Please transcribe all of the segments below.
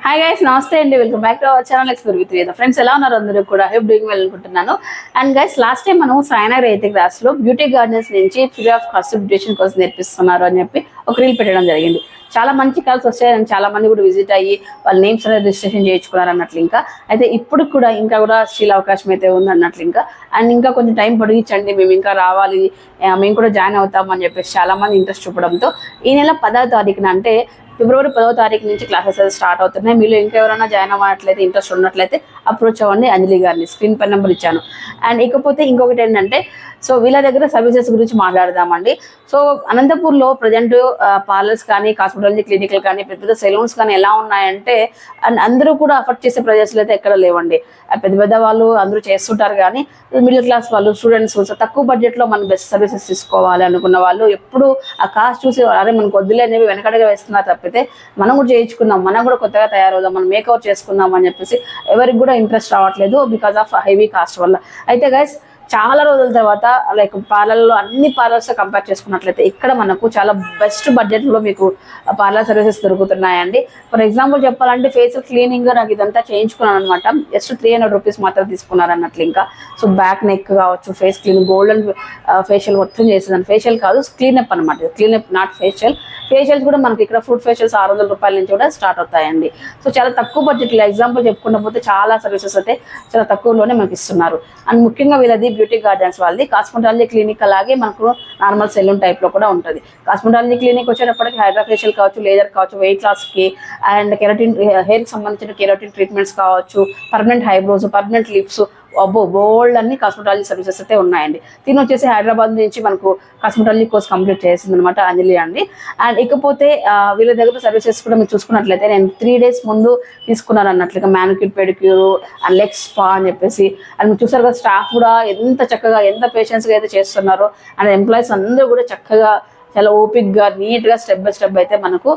Hi guys, నమస్తే అండి. Welcome back to our channel explore with వేద. ఫ్రెండ్స్ ఎలా ఉన్నారు? అందరూ కూడా హెల్ప్ డూయింగ్ వెల్ అనుకుంటున్నాను. అండ్ గైస్, లాస్ట్ టైం మనం సాయినగర్ 8th క్లాస్ లో బ్యూటీ గార్డెన్స్ నుంచి free of cost beautician course నేర్పిస్తున్నారు అని చెప్పి ఒక రీల్ పెట్టడం జరిగింది. చాలా మంచి కాల్స్ వచ్చాయి అండ్ చాలా మంది కూడా విజిట్ అయ్యి వాళ్ళ నేమ్స్ అనేది రిజిస్ట్రేషన్ చేయించుకున్నారు అన్నట్లు. ఇంకా అయితే ఇప్పుడు కూడా స్టీల్ అవకాశం అయితే ఉంది అన్నట్లు. ఇంకా కొంచెం టైం పొడిగించండి, మేము ఇంకా రావాలి, మేము కూడా జాయిన్ అవుతాం అని చెప్పేసి చాలా మంది ఇంట్రెస్ట్ చూపడంతో ఈ నెల 10వ తారీఖున అంటే ఫిబ్రవరి 10వ తారీఖు నుంచి క్లాసెస్ అయితే స్టార్ట్ అవుతున్నాయి. మీరు ఇంకెవరైనా జాయిన్ అవ్వట్లయితే ఇంట్రెస్ట్ ఉన్నట్లయితే అప్రోచ్ అవ్వండి అంజలి గారిని. స్క్రీన్ పై నెంబర్ ఇచ్చాను. అండ్ ఇకపోతే ఇంకొకటి ఏంటంటే, సో వీళ్ళ దగ్గర సర్వీసెస్ గురించి మాట్లాడదామండి. సో అనంతపూర్లో ప్రజెంట్ పార్లర్స్ కానీ, కాస్మెటాలజీ క్లినిక్లు కానీ, పెద్ద పెద్ద సెలూన్స్ కానీ ఎలా ఉన్నాయంటే, అండ్ అందరూ కూడా అఫర్ట్ చేసే ప్రదేశాలు అయితే ఎక్కడ లేవండి. పెద్ద పెద్ద వాళ్ళు అందరూ చేస్తుంటారు కానీ మిడిల్ క్లాస్ వాళ్ళు, స్టూడెంట్స్ తక్కువ బడ్జెట్లో మనం బెస్ట్ సర్వీసెస్ తీసుకోవాలి అనుకున్న వాళ్ళు ఎప్పుడు ఆ కాస్ట్ చూసి అరే మనకు వద్దులే అనేవి వెనకడగా వేస్తున్నారు తప్పితే మనం కూడా చేయించుకుందాం, మనం కూడా కొత్తగా తయారవుదాం, మనం మేకప్ చేసుకుందాం అని చెప్పేసి ఎవరికి కూడా ఇంట్రెస్ట్ రావట్లేదు బికాస్ ఆఫ్ హెవీ కాస్ట్ వల్ల. అయితే గైస్, చాలా రోజుల తర్వాత లైక్ పార్లర్లో అన్ని పార్లర్స్ కంపేర్ చేసుకున్నట్లయితే ఇక్కడ మనకు చాలా బెస్ట్ బడ్జెట్లో మీకు పార్లర్ సర్వీసెస్ దొరుకుతున్నాయండి. ఫర్ ఎగ్జాంపుల్ చెప్పాలంటే, ఫేషియల్ క్లీనింగ్ నాకు ఇదంతా చేయించుకున్నాను అనమాట. జస్ట్ 300 రూపీస్ మాత్రం తీసుకున్నారు అన్నట్లు. సో బ్యాక్ నెక్ కావచ్చు, ఫేస్ క్లీన్, గోల్డెన్ ఫేషియల్ మొత్తం చేసేదాన్ని. ఫేషియల్ కాదు, క్లీనప్ అనమాట. Cleanup not facial. ఫేషియల్స్ కూడా మనకి ఇక్కడ ఫుడ్ ఫేషియల్స్ 600 రూపాయల నుంచి కూడా స్టార్ట్ అవుతాయండి. సో చాలా తక్కువ బడ్జెట్లో ఎగ్జాంపుల్ చెప్పుకున్న పోతే చాలా సర్వీసెస్ అయితే చాలా తక్కువలోనే మనకి ఇస్తున్నారు. అండ్ ముఖ్యంగా వీళ్ళది బ్యూటీ గార్డెన్స్ వాళ్ళది కాస్మెటాలజీ క్లినిక్, అలాగే మనకు నార్మల్ సెలూన్ టైప్లో కూడా ఉంటుంది. కాస్మెటాలజీ క్లినిక్ వచ్చేటప్పటికి హైడ్రా ఫేషియల్ కావచ్చు, లేజర్ కావచ్చు, వెయిట్ లాస్కి అండ్ కెరటిన్, హెయిర్కి సంబంధించిన కెరటిన్ ట్రీట్మెంట్స్ కావచ్చు, పర్మనెంట్ హైబ్రోస్, పర్మనెంట్ లిప్స్, బోల్డ్ అన్ని కాస్మెటాలజీ సర్వీసెస్ అయితే ఉన్నాయండి. తిని వచ్చేసి హైదరాబాద్ నుంచి మనకు కాస్మెటాలజీ కోర్స్ కంప్లీట్ చేసింది అనమాట అంజలి అండి. అండ్ ఇకపోతే వీళ్ళ దగ్గర సర్వీసెస్ కూడా మీరు చూసుకున్నట్లయితే నేను 3 days ముందు తీసుకున్నాను అన్నట్లుగా manicure, pedicure and leg spa అని చెప్పేసి. అండ్ మీరు చూసారు కదా, స్టాఫ్ కూడా ఎంత చక్కగా, ఎంత పేషెన్స్గా అయితే చేస్తున్నారో. అండ్ ఎంప్లాయీస్ అందరూ కూడా చక్కగా, చాలా ఓపిక్గా, నీట్గా స్టెప్ బై స్టెప్ అయితే మనకు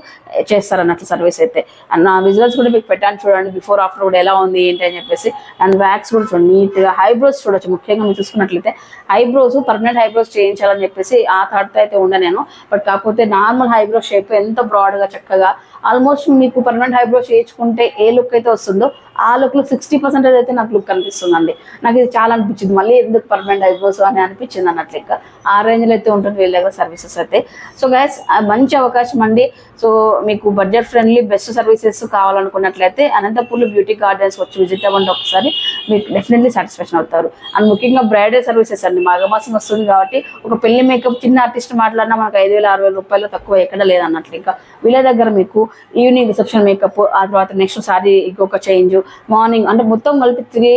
చేస్తారన్నట్లు సర్వీస్ అయితే. అండ్ నా విజువల్స్ కూడా మీకు పెట్టాను చూడండి, బిఫోర్ ఆఫ్టర్ కూడా ఎలా ఉంది ఏంటి అని చెప్పేసి. అండ్ వ్యాక్స్ కూడా చూడండి నీట్గా. హైబ్రోస్ చూడొచ్చు, ముఖ్యంగా మీరు చూసుకున్నట్లయితే ఐబ్రోస్, పర్మనెంట్ హైబ్రోస్ చేయించాలని చెప్పేసి ఆ థాట్తో అయితే ఉండే నేను. బట్ కాకపోతే నార్మల్ హైబ్రో షేప్ ఎంత బ్రాడ్గా చక్కగా, ఆల్మోస్ట్ మీకు పర్మనెంట్ హైబ్రోస్ చేయించుకుంటే ఏ లుక్ అయితే వస్తుందో ఆ లుక్లో 60% అయితే నాకు లుక్ కనిపిస్తుందండి. నాకు ఇది చాలా అనిపించింది, మళ్ళీ ఎందుకు పర్మనెంట్ ఐబ్రోస్ అని అనిపించింది అన్నట్లు. ఇంకా ఆ రేంజ్లో అయితే ఉంటుంది వీళ్ళ దగ్గర సర్వీసెస్ అయితే. సో గైస్, మంచి అవకాశం అండి. సో మీకు బడ్జెట్ ఫ్రెండ్లీ బెస్ట్ సర్వీసెస్ కావాలనుకున్నట్లయితే అనంతపూర్లో బ్యూటీ గార్డెన్స్ వచ్చి విజిట్ అవ్వండి ఒకసారి, మీకు డెఫినెట్లీ సాటిస్ఫాక్షన్ అవుతారు. అండ్ ముఖ్యంగా బ్రైడల్ సర్వీసెస్ అండి. మాఘమాసం వస్తుంది కాబట్టి ఒక పెళ్లి మేకప్ చిన్న ఆర్టిస్ట్ మాట్లాడినా మనకు 5,000-6,000 రూపాయలు తక్కువ ఎక్కడ లేదన్నట్లు. ఇంకా వీళ్ళ దగ్గర మీకు ఈవినింగ్ రిసెప్షన్ మేకప్, ఆ తర్వాత నెక్స్ట్ సారీ ఇంకొక చేంజ్, మార్నింగ్ అంటే మొత్తం కలిపి 3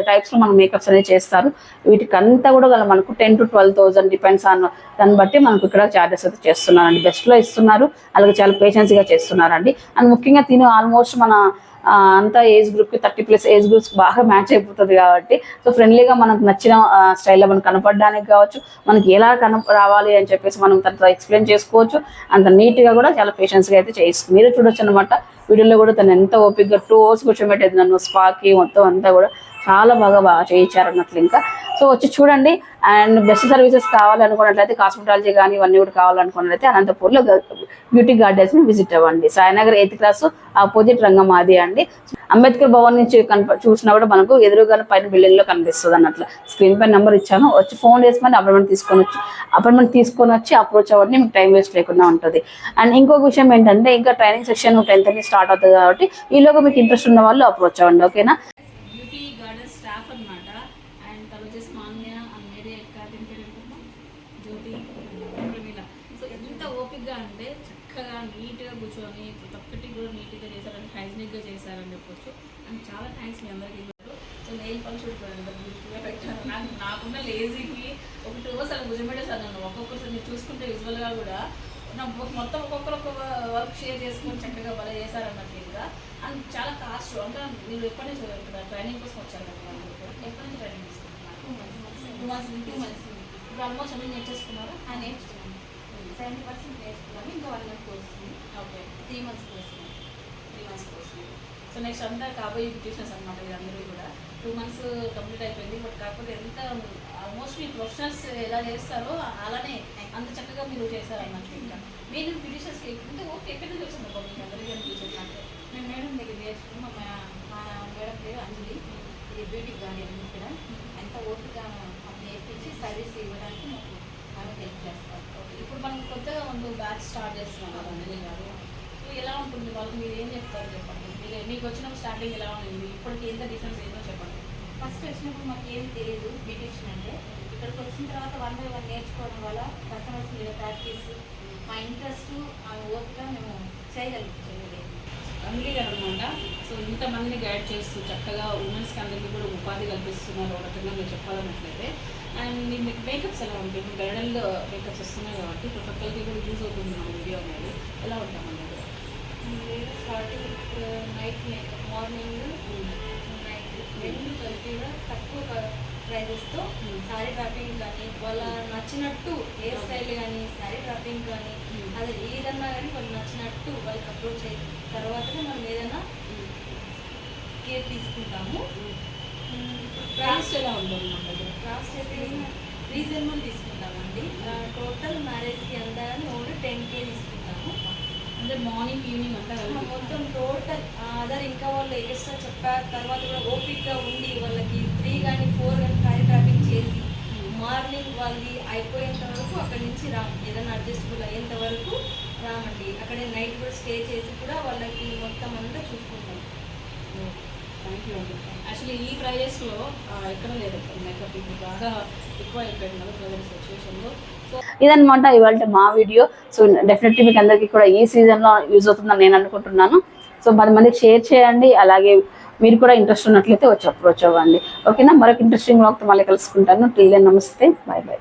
typesలో మనం మేకప్స్ అనేది చేస్తారు. వీటికంతా కూడా మనకు 10,000 to 12,000 డిపెండ్స్ ఆన్ దాన్ని బట్టి మనకు ఇక్కడ ఛార్జెస్ అయితే చేస్తున్నారండి. బెస్ట్లో ఇస్తున్నారు, అలాగే చాలా పేషెన్స్గా చేస్తున్నారండి. అండ్ ముఖ్యంగా తిని ఆల్మోస్ట్ మన అంతా ఏజ్ గ్రూప్కి 30+ ఏజ్ గ్రూప్స్ బాగా మ్యాచ్ అయిపోతుంది కాబట్టి, సో ఫ్రెండ్లీగా మనకు నచ్చిన స్టైల్లో మనకు కనపడడానికి కావచ్చు, మనకి ఎలా రావాలి అని చెప్పేసి మనం తనతో ఎక్స్ప్లెయిన్ చేసుకోవచ్చు. అంత నీట్గా కూడా చాలా పేషెన్స్గా అయితే చేయిస్తుంది. మీరు చూడొచ్చు అనమాట వీడియోలో కూడా. తను ఎంత ఓపిక్గా 2 hours కూర్చోబెట్టేది నన్ను స్పాకి మొత్తం అంతా కూడా చాలా బాగా చేయించారన్నట్లు. ఇంకా సో వచ్చి చూడండి. అండ్ బెస్ట్ సర్వీసెస్ కావాలనుకున్నట్లయితే, కాస్మెటాలజీ కానీ ఇవన్నీ కూడా కావాలనుకున్నట్లయితే అనంతపూర్లో బ్యూటీ గార్డెన్స్ని విజిట్ అవ్వండి. సాయినగర్ 8th క్లాస్ ఆపోజిట్ రంగమాది అండి. అంబేద్కర్ భవన్ నుంచి చూసినా కూడా మనకు ఎదురుగానే పైన బిల్డింగ్లో కనిపిస్తుంది అన్నట్లు. స్క్రీన్ పై నెంబర్ ఇచ్చాను, వచ్చి ఫోన్ చేసుకొని అపాయింట్మెంట్ తీసుకొని వచ్చి అప్రోచ్ అవ్వండి, మీకు టైం వేస్ట్ లేకుండా ఉంటుంది. అండ్ ఇంకొక విషయం ఏంటంటే, ఇంకా ట్రైనింగ్ సెక్షన్ 10th నుంచి స్టార్ట్ అవుతుంది కాబట్టి ఈలోగా మీకు ఇంట్రెస్ట్ ఉన్న వాళ్ళు అప్రోచ్ అవ్వండి. ఓకేనా? బ్యూటీ గార్డెన్ స్టాఫ్ అనమాట. అండ్ తను వచ్చేసి మాన్య అండ్ వేరే జ్యోతి ప్రమీల. సో ఎంత ఓపిక్గా అంటే చక్కగా నీట్గా కూర్చొని ప్రతి ఒక్కటి కూడా నీట్గా చేశారని, హైజీనిక్గా చేశారని చెప్పొచ్చు. అండ్ చాలా థ్యాంక్స్ మీ అందరికీ. సో నెయిల్ పాలిష్ ఎంత బ్యూటిఫుల్గా పెట్టాను. నాకున్న లేజీకి ఒక 2 hours అలా కూర్చోబెట్టేసాను నన్ను. ఒక్కొక్కసారి మీరు చూసుకుంటే విజువల్గా కూడా మొత్తం ఒక్కొక్కరు ఒక్కొక్క వర్క్ షేర్ చేసుకొని చక్కగా భలే చేశారన్నట్లు. ఇంకా అండ్ చాలా కాస్ట్. అంటే మీరు ఎప్పటి నుంచి ఇక్కడ ట్రైనింగ్ కోసం వచ్చారు కదా? ఎప్పటి నుంచి ట్రైనింగ్ తీసుకుంటున్నారు? 2 months. ఇప్పుడు ఆల్మోస్ట్ అన్నీ నేర్చేసుకున్నారు? నేర్చుకున్నాను. 70% నేర్చుకున్నాను. ఇంకా 1 month course. Okay, 3 months course. 3 months course. So next అంతా కాబోయే బ్యూటిషియన్స్ అనమాట వీళ్ళందరూ కూడా. 2 months కంప్లీట్ అయిపోయింది. బట్ కాకపోతే ఎంత ఆల్మోస్ట్ మీ ప్రొఫెషనల్స్ ఎలా చేస్తారో అలానే అంత చక్కగా మీరు చేశారన్నట్టు. ఇంకా మీరు బ్యూటిషియన్స్కి అంటే ఓకే, ఎక్కడి నుంచి వచ్చింది మీకు అందరికీ బ్యూటిషియన్స్ అంటే? మేము మేడం దగ్గర నేర్చుకున్నాం. మా మేడం పేరు అంజలి. ఇది బ్యూటీ గార్డెన్ ఇక్కడ. ఎంత ఓపికగా నేర్పించి సర్వీస్ ఇవ్వడానికి మాకు ఆమె హెల్ప్ చేస్తారు. ఇప్పుడు మనం కొత్తగా ముందు బ్యాచ్ స్టార్ట్ చేస్తున్నాం కదా అంజలి గారు. సో ఎలా ఉంటుంది వాళ్ళకి, మీరు ఏం చెప్తారు చెప్పండి. మీకు వచ్చిన స్టార్టింగ్ ఎలా ఉంది, ఇప్పటికి ఎంత డిఫరెన్స్ ఏంటో చెప్పండి. ఫస్ట్ వచ్చినప్పుడు మాకు ఏం తెలియదు బ్యూటిషియన్ అంటే. ఇక్కడికి వచ్చిన తర్వాత 1 by 1 నేర్చుకోవడం వల్ల కస్టమర్స్ మీద ప్రాక్టీస్, మా ఇంట్రెస్ట్, ఆ ఓపిక మేము చేయగలుగుతాం. అంజలి గారు అనమాట. సో ఇంతమందిని గైడ్ చేస్తూ చక్కగా ఉమెన్స్కి అందరికీ కూడా ఉపాధి కల్పిస్తున్నారు ఒక రకంగా మీరు చెప్పాలన్నట్లయితే. అండ్ మీకు మేకప్స్ ఎలా ఉంటాయి, ఇప్పుడు బ్రైడల్ మేకప్స్ వస్తున్నాయి కాబట్టి ప్రతి ఒక్కరికి కూడా యూజ్ అవుతుంది మన వీడియో అనేది. ఎలా ఉంటామండి starting night makeup, morning night రెండు కలిపిగా తక్కువ ప్రైజెస్తో శారీ డ్రాపింగ్ కానీ, వాళ్ళ నచ్చినట్టు హెయిర్ స్టైల్ కానీ, శారీ డ్రాపింగ్ కానీ, అది ఏదన్నా కానీ వాళ్ళు నచ్చినట్టు వాళ్ళకి అప్రోచ్ అయిన తర్వాతనే మనం ఏదైనా కేర్ తీసుకుంటాము. ప్రైస్ ఎలా ఉంటుంది మన దగ్గర? కాస్ట్ అయితే రీజనబుల్ తీసుకుంటామండి. టోటల్ మ్యారేజ్కి అందాలని ఓన్లీ 10K తీసుకుంటాము. అంటే మార్నింగ్ ఈవినింగ్ అంతా మొత్తం టోటల్ అదర్ ఇంకా వాళ్ళు ఎక్స్ట్రా చెప్పారు తర్వాత కూడా ఓపిక్గా ఉండి వాళ్ళకి 3 కానీ 4 కానీ శారీ డ్రాపింగ్ చేసి మార్నింగ్ వాళ్ళది అయిపోయేంత వరకు అక్కడి నుంచి రాము. ఏదైనా అడ్జస్టబుల్ అయ్యేంత వరకు రామండి. అక్కడే నైట్ కూడా స్టే చేసి కూడా వాళ్ళకి మొత్తం అంతా చూసుకుంటాం. థ్యాంక్ యూ అండి. యాక్చువల్లీ ఈ ప్రైజెస్లో ఎక్కడ లేదు మేకప్, ఇప్పుడు బాగా ఎక్కువ అయిపోయింది కదా ప్రజెంట్ సిచ్యువేషన్లో. సో ఇదన్నమాట ఇవాళ మా వీడియో. సో డెఫినెట్లీ మీకు అందరికీ కూడా ఈ సీజన్లో యూజ్ అవుతుందని నేను అనుకుంటున్నాను. సో 10 మందికి షేర్ చేయండి. అలాగే మీరు కూడా ఇంట్రెస్ట్ ఉన్నట్లయితే వచ్చి అప్రోచ్ అవ్వండి. ఓకేనా, మరొక ఇంట్రెస్టింగ్ వ్లాగ్తో మళ్ళీ కలుసుకుంటాను. టిల్ దెన్ నమస్తే, బాయ్ బాయ్.